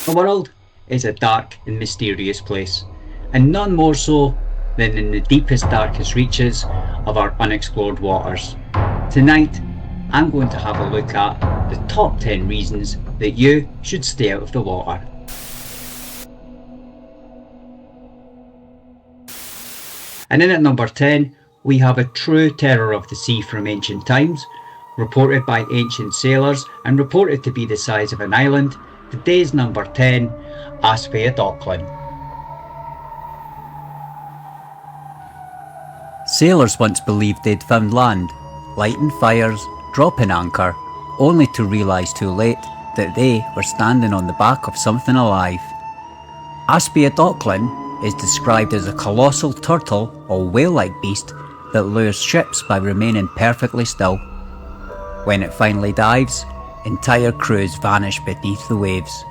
The world is a dark and mysterious place, and none more so than in the deepest, darkest reaches of our unexplored waters. Tonight, I'm going to have a look at the top 10 reasons that you should stay out of the water. And in at number 10, we have a true terror of the sea from ancient times, reported by ancient sailors and reported to be the size of an island. Today's number 10, Aspeadoclin. Sailors once believed they'd found land, lighting fires, dropping anchor, only to realise too late that they were standing on the back of something alive. Aspeadoclin is described as a colossal turtle or whale-like beast that lures ships by remaining perfectly still. When it finally dives, entire crews vanish beneath the waves.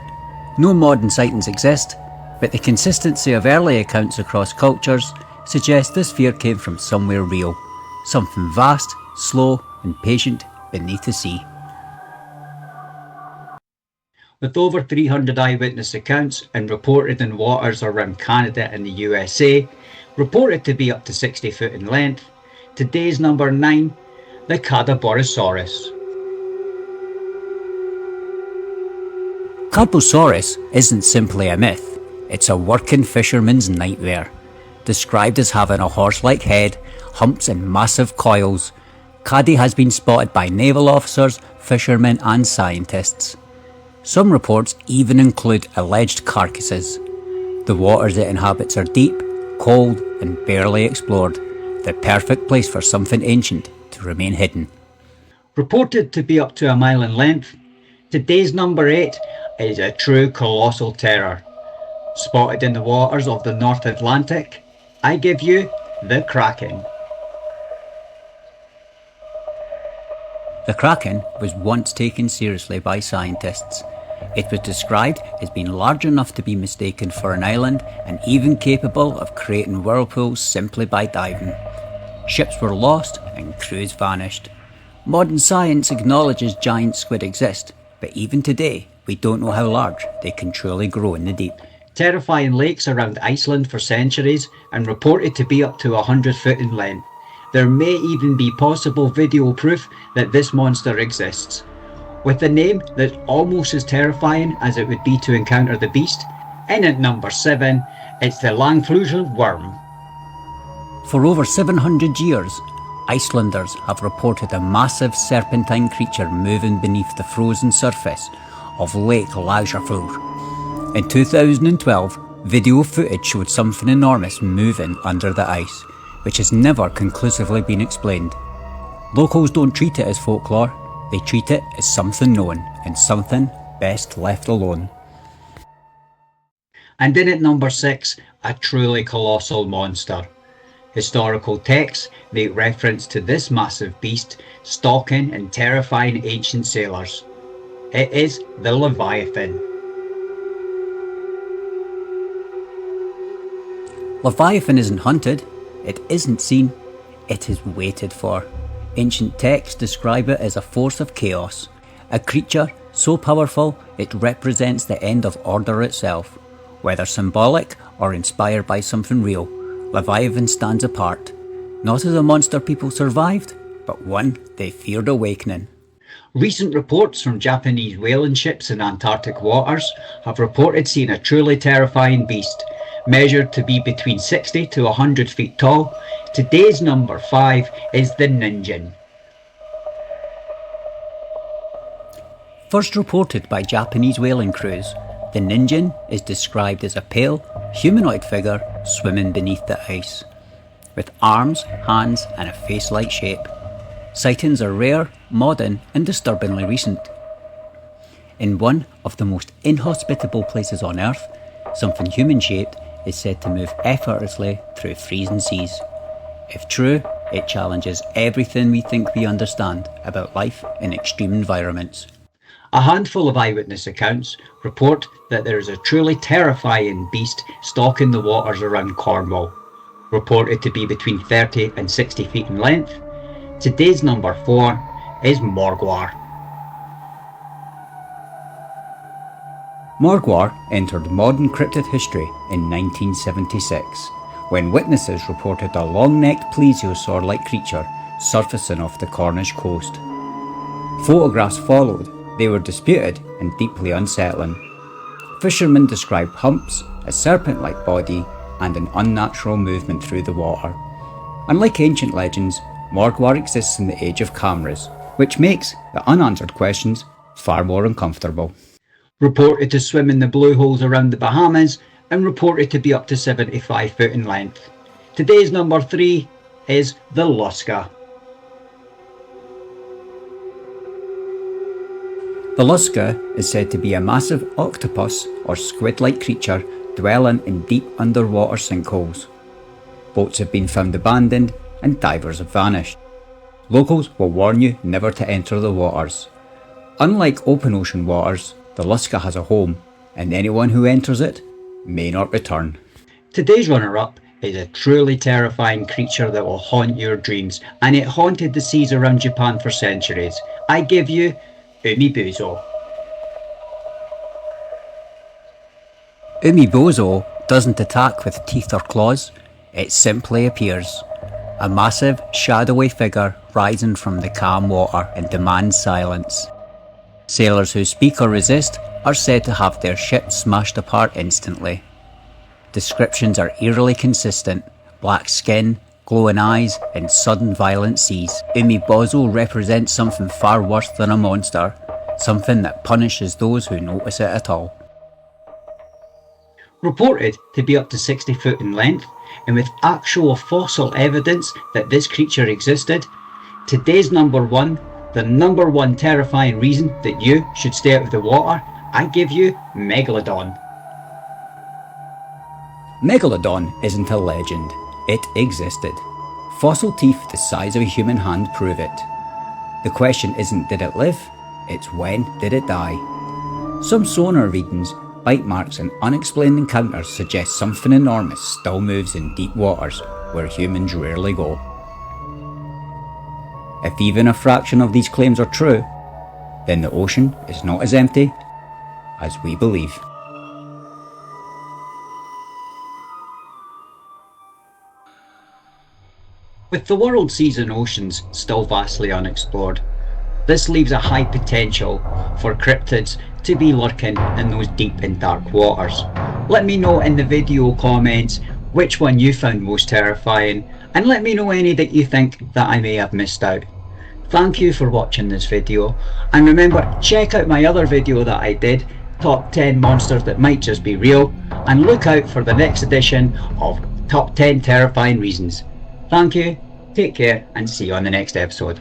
No modern sightings exist, but the consistency of early accounts across cultures suggests this fear came from somewhere real, something vast, slow and patient beneath the sea. With over 300 eyewitness accounts and reported in waters around Canada and the USA, reported to be up to 60 foot in length, today's number 9, the Cadaborosaurus. Carbosaurus isn't simply a myth, it's a working fisherman's nightmare. Described as having a horse-like head, humps and massive coils, Caddy has been spotted by naval officers, fishermen and scientists. Some reports even include alleged carcasses. The waters it inhabits are deep, cold and barely explored, the perfect place for something ancient to remain hidden. Reported to be up to a mile in length, today's number 8 is a true colossal terror. Spotted in the waters of the North Atlantic, I give you the Kraken. The Kraken was once taken seriously by scientists. It was described as being large enough to be mistaken for an island and even capable of creating whirlpools simply by diving. Ships were lost and crews vanished. Modern science acknowledges giant squid exist, but even today we don't know how large they can truly grow in the deep. Terrifying lakes around Iceland for centuries and reported to be up to 100 foot in length. There may even be possible video proof that this monster exists. With a name that's almost as terrifying as it would be to encounter the beast, in at number 7, it's the Langflugel worm. For over 700 years, Icelanders have reported a massive serpentine creature moving beneath the frozen surface of Lake Laugardalur. In 2012, video footage showed something enormous moving under the ice, which has never conclusively been explained. Locals don't treat it as folklore, they treat it as something known and something best left alone. And in at number 6, a truly colossal monster. Historical texts make reference to this massive beast stalking and terrifying ancient sailors. It is the Leviathan. Leviathan isn't hunted, it isn't seen, it is waited for. Ancient texts describe it as a force of chaos, a creature so powerful it represents the end of order itself. Whether symbolic or inspired by something real, Leviathan stands apart, not as a monster people survived, but one they feared awakening. Recent reports from Japanese whaling ships in Antarctic waters have reported seeing a truly terrifying beast, measured to be between 60 to 100 feet tall. Today's number 5 is the Ningen. First reported by Japanese whaling crews, the Ningen is described as a pale, humanoid figure swimming beneath the ice, with arms, hands and a face-like shape. Sightings are rare, modern and disturbingly recent. In one of the most inhospitable places on Earth, something human-shaped is said to move effortlessly through freezing seas. If true, it challenges everything we think we understand about life in extreme environments. A handful of eyewitness accounts report that there is a truly terrifying beast stalking the waters around Cornwall, reported to be between 30 and 60 feet in length. Today's number 4 is Morgwar. Morgwar entered modern cryptid history in 1976, when witnesses reported a long-necked plesiosaur-like creature surfacing off the Cornish coast. Photographs followed. They were disputed and deeply unsettling. Fishermen described humps, a serpent-like body, and an unnatural movement through the water. Unlike ancient legends, Morgwar exists in the age of cameras, which makes the unanswered questions far more uncomfortable. Reported to swim in the blue holes around the Bahamas and reported to be up to 75 foot in length. Today's number 3 is the Lusca. The Lusca is said to be a massive octopus or squid-like creature dwelling in deep underwater sinkholes. Boats have been found abandoned and divers have vanished. Locals will warn you never to enter the waters. Unlike open ocean waters, the Lusca has a home, and anyone who enters it may not return. Today's runner-up is a truly terrifying creature that will haunt your dreams, and it haunted the seas around Japan for centuries. I give you Umibozo. Umibozo doesn't attack with teeth or claws, it simply appears. A massive, shadowy figure rising from the calm water and demands silence. Sailors who speak or resist are said to have their ships smashed apart instantly. Descriptions are eerily consistent: black skin, glowing eyes, and sudden violent seas. Umibozo represents something far worse than a monster, something that punishes those who notice it at all. Reported to be up to 60 foot in length, and with actual fossil evidence that this creature existed, today's number 1, the number 1 terrifying reason that you should stay out of the water, I give you Megalodon. Megalodon isn't a legend, it existed. Fossil teeth the size of a human hand prove it. The question isn't did it live, it's when did it die. Some sonar readings, bite marks and unexplained encounters suggest something enormous still moves in deep waters where humans rarely go. If even a fraction of these claims are true, then the ocean is not as empty as we believe. With the world's seas and oceans still vastly unexplored, this leaves a high potential for cryptids to be lurking in those deep and dark waters. Let me know in the video comments which one you found most terrifying, and let me know any that you think that I may have missed out. Thank you for watching this video, and remember, check out my other video that I did, Top 10 Monsters That Might Just Be Real, and look out for the next edition of Top 10 Terrifying Reasons. Thank you, take care, and see you on the next episode.